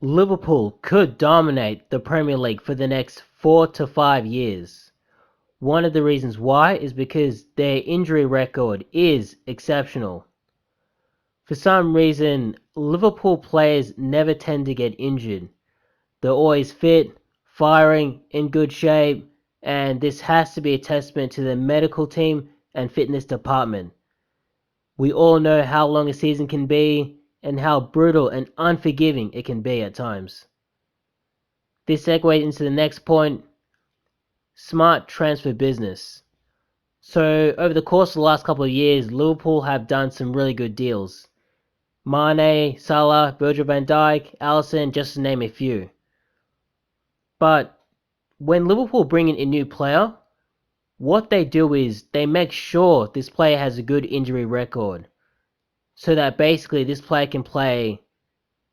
Liverpool could dominate the Premier League for the next 4 to 5 years. One of the reasons why is because their injury record is exceptional. For some reason, Liverpool players never tend to get injured. They're always fit, firing, in good shape, and this has to be a testament to the medical team and fitness department. We all know how long a season can be and how brutal and unforgiving it can be at times. This segues into the next point: smart transfer business. So, over the course of the last couple of years, Liverpool have done some really good deals. Mane, Salah, Virgil van Dijk, Alisson, just to name a few. But when Liverpool bring in a new player, what they do is they make sure this player has a good injury record, so that basically this player can play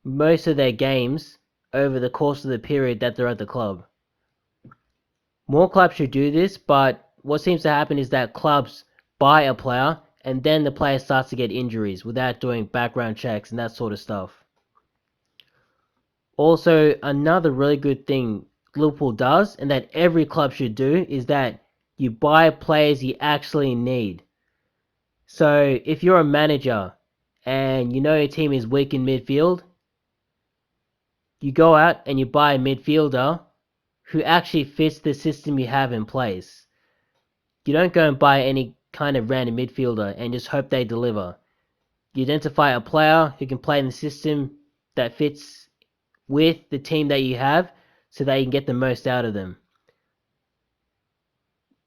most of their games over the course of the period that they're at the club. More clubs should do this, but what seems to happen is that clubs buy a player and then the player starts to get injuries without doing background checks and that sort of stuff. Also, another really good thing Liverpool does, and that every club should do, is that you buy players you actually need. So, if you're a manager and you know your team is weak in midfield, you go out and you buy a midfielder who actually fits the system you have in place. You don't go and buy any kind of random midfielder and just hope they deliver. You identify a player who can play in the system that fits with the team that you have so that you can get the most out of them.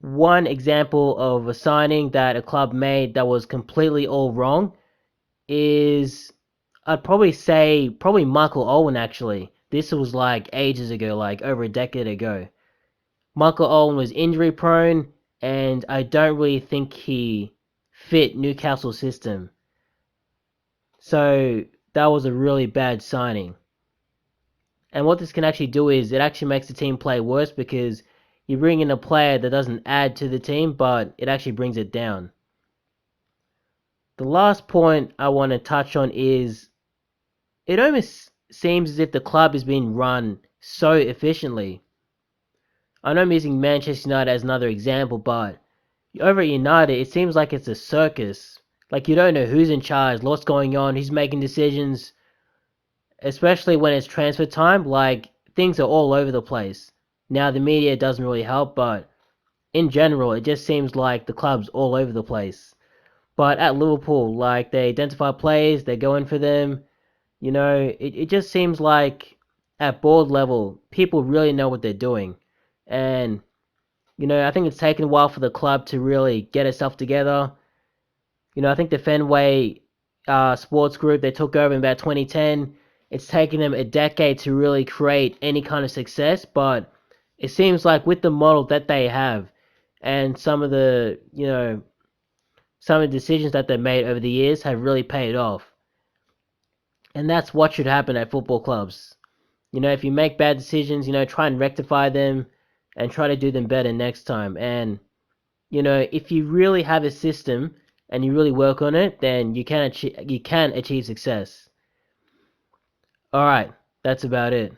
One example of a signing that a club made that was completely all wrong is, I'd probably say, Michael Owen actually. This was like ages ago, like over a decade ago. Michael Owen was injury prone, and I don't really think he fit Newcastle's system. So that was a really bad signing. And what this can actually do is it actually makes the team play worse because you bring in a player that doesn't add to the team, but it actually brings it down. The last point I want to touch on is it almost seems as if the club is being run so efficiently. I know I'm using Manchester United as another example, but over at United, it seems like it's a circus. Like you don't know who's in charge, what's going on, who's making decisions, especially when it's transfer time. Like things are all over the place. Now the media doesn't really help, but in general, it just seems like the club's all over the place. But at Liverpool, like they identify players, they go in for them. It just seems like at board level, people really know what they're doing. And, I think it's taken a while for the club to really get itself together. I think the Fenway Sports Group, they took over in about 2010. It's taken them a decade to really create any kind of success, but it seems like with the model that they have and some of the decisions that they've made over the years have really paid off. And that's what should happen at football clubs. If you make bad decisions, try and rectify them and try to do them better next time. And, if you really have a system and you really work on it, then you can achieve success. All right, that's about it.